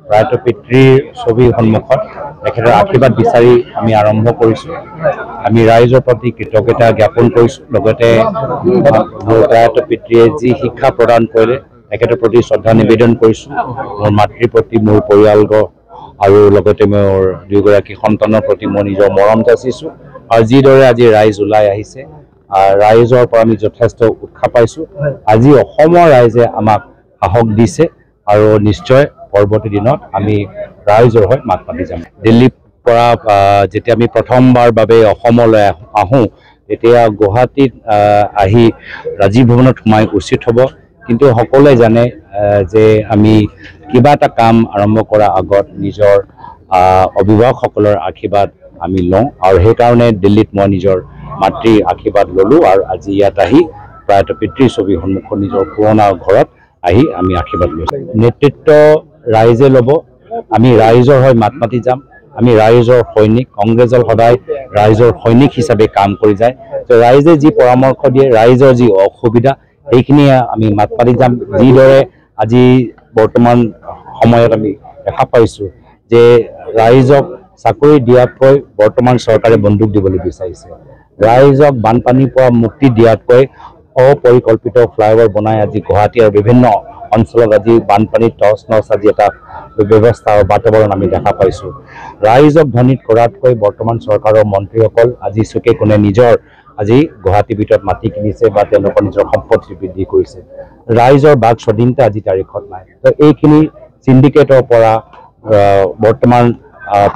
প্ৰয়াত পিতৃৰ ছবিৰ সন্মুখত তেখেতৰ আশীৰ্বাদ বিচাৰি আমি আৰম্ভ কৰিছোঁ। আমি ৰাইজৰ প্ৰতি কৃতজ্ঞতা জ্ঞাপন কৰিছোঁ। লগতে মোৰ প্ৰয়াত পিতৃয়ে যি শিক্ষা প্ৰদান কৰিলে তেখেতৰ প্ৰতি শ্ৰদ্ধা নিবেদন কৰিছোঁ। মোৰ মাতৃৰ প্ৰতি মোৰ পৰিয়ালবৰ্গ আৰু লগতে মোৰ দুয়োগৰাকী সন্তানৰ প্ৰতি মই নিজৰ মৰম যাচিছোঁ। আৰু যিদৰে আজি ৰাইজ ওলাই আহিছে, ৰাইজৰ পৰা আমি যথেষ্ট উৎসাহ পাইছোঁ। আজি অসমৰ ৰাইজে আমাক সাহস দিছে আৰু নিশ্চয় পৰৱৰ্তী দিনত আমি ৰাইজৰ হৈ মাত মাতি যাম। দিল্লীৰ পৰা যেতিয়া আমি প্ৰথমবাৰ বাবে অসমলৈ আহোঁ, তেতিয়া গুৱাহাটীত আহি ৰাজীৱ ভৱনত সোমাই উচিত হ'ব। কিন্তু সকলোৱে জানে যে আমি কিবা এটা কাম আৰম্ভ কৰাৰ আগত নিজৰ অভিভাৱকসকলৰ আশীৰ্বাদ আমি লওঁ, আৰু সেইকাৰণে দিল্লীত মই নিজৰ মাতৃৰ আশীৰ্বাদ ল'লোঁ আৰু আজি ইয়াত আহি প্ৰয়াত পিতৃৰ ছবিৰ সন্মুখত নিজৰ পুৰণা ঘৰত আহি আমি আশীৰ্বাদ লৈছোঁ। নেতৃত্ব ৰাইজে ল'ব, আমি ৰাইজৰ হৈ মাত মাতি যাম। আমি ৰাইজৰ সৈনিক। কংগ্ৰেছ দল সদায় ৰাইজৰ সৈনিক হিচাপে কাম কৰি যায়। ৰাইজে যি পৰামৰ্শ দিয়ে, ৰাইজৰ যি অসুবিধা, সেইখিনিয়ে আমি মাত মাতি যাম। যিদৰে আজি বৰ্তমান সময়ত আমি দেখা পাইছোঁ যে ৰাইজক চাকৰি দিয়াতকৈ বৰ্তমান চৰকাৰে বন্দুক দিবলৈ বিচাৰিছে। ৰাইজক বানপানীৰ পৰা মুক্তি দিয়াতকৈ অপৰিকল্পিত ফ্লাইঅভাৰ বনাই আজি গুৱাহাটী আৰু বিভিন্ন অঞ্চলত আজি বানপানীত টচ নচ আজি এটা ব্যৱস্থা আৰু বাতাবৰণ আমি দেখা পাইছোঁ। ৰাইজক ধনীত কৰাতকৈ বৰ্তমান চৰকাৰৰ মন্ত্ৰীসকল আজি চুকে কোণে নিজৰ আজি গুৱাহাটীৰ ভিতৰত মাটি কিনিছে বা তেওঁলোকৰ নিজৰ সম্পত্তি বৃদ্ধি কৰিছে। ৰাইজৰ বাক স্বাধীনতা আজি তাৰিখত নাই। তো এইখিনি চিণ্ডিকেটৰ পৰা বৰ্তমান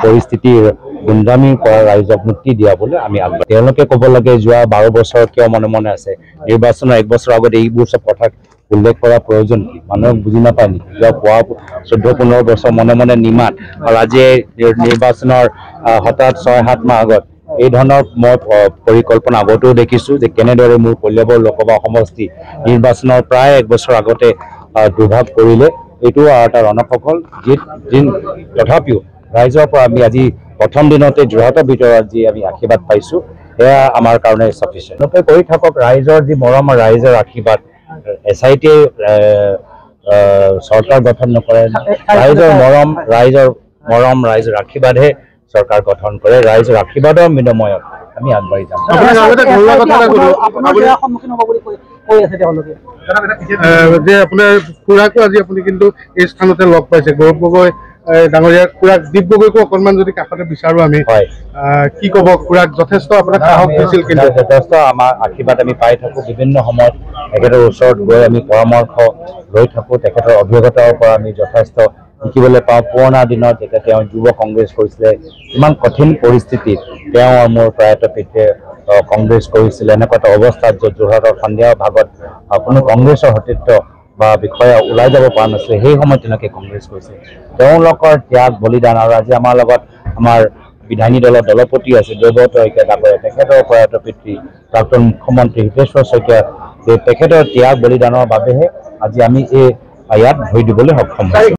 পৰিস্থিতিৰ গুণ্ডামীৰ পৰা ৰাইজক মুক্তি দিয়াবলৈ আমি আগবাঢ়ি। তেওঁলোকে ক'ব লাগে যোৱা 12 বছৰ কিয় মনে মনে আছে, নিৰ্বাচনৰ 1 বছৰ আগত এইবোৰ চব কথা উল্লেখ কৰাৰ প্ৰয়োজন কি? মানুহক বুজি নাপায় নেকি? যোৱা 14-15 বছৰ মনে মনে নিমাত, আৰু আজি নিৰ্বাচনৰ হঠাৎ 6-7 মাহ আগত এই ধৰণৰ মই পৰিকল্পনা আগতেও দেখিছোঁ যে কেনেদৰে মোৰ কলিয়াবৰ লোকসভা সমষ্টি নিৰ্বাচনৰ প্ৰায় 1 বছৰ আগতে দুৰ্ভাগ কৰিলে। এইটো আৰু এটা ৰণকৌশল, তথাপিও ৰাইজৰ পৰা আমি আজি প্ৰথম দিনতে যোৰহাটৰ ভিতৰত যি আমি আশীৰ্বাদ পাইছোঁ, সেয়া আমাৰ কাৰণে চাফিচিয়েণ্ট। তেওঁলোকে কৰি থাকক। ৰাইজৰ যি মৰম আৰু ৰাইজৰ আশীৰ্বাদ, SIT চৰকাৰ গঠন নকৰে। ৰাইজৰ আশীৰ্বাদহে চৰকাৰ গঠন কৰে। ৰাইজৰ আশীৰ্বাদৰ বিনিময়ত আমি আগবাঢ়ি যাম। যে আপোনাৰ খুৰাকো আজি আপুনি কিন্তু এই স্থানতে লগ পাইছে, গৌৰৱ গগৈ ডাঙৰীয়া খুৰাক, দীপ গগৈকো অকণমান যদি কাষতে বিচাৰো আমি, কি ক'ব? খুৰাক যথেষ্ট আপোনাক সাহস দিছিল, কিন্তু যথেষ্ট আমাৰ আশীৰ্বাদ আমি পাই থাকোঁ। বিভিন্ন সময়ত তেখেতৰ ওচৰত গৈ আমি পৰামৰ্শ লৈ থাকোঁ। তেখেতৰ অভিজ্ঞতাৰ পৰা আমি যথেষ্ট শিকিবলৈ পাওঁ। পুৰণা দিনত যেতিয়া তেওঁ যুৱ কংগ্ৰেছ কৰিছিলে, ইমান কঠিন পৰিস্থিতিত তেওঁ আৰু মোৰ প্ৰয়াত পিতৃয়ে কংগ্ৰেছ কৰিছিলে। এনেকুৱা এটা অৱস্থাত য'ত যোৰহাটৰ সন্ধিয়া ভাগত কোনো কংগ্ৰেছৰ সতীৰ্থ বা বিষয়া ওলাই যাব পৰা নাছিলে, সেই সময়ত তেওঁলোকে কংগ্ৰেছ কৰিছে। তেওঁলোকৰ ত্যাগ বলিদান, আৰু আজি আমাৰ লগত আমাৰ বিধায়িনী দলৰ দলপতি আছে দেৱব্ৰত শইকীয়া ডাঙৰীয়া, তেখেতৰ প্ৰয়াত পিতৃ প্ৰাক্তন মুখ্যমন্ত্ৰী হিতেশ্বৰ শইকীয়া, তেখেতৰ ত্যাগ বলিদানৰ বাবেহে আজি আমি ইয়াত ভৰি দিবলৈ সক্ষম হৈছোঁ।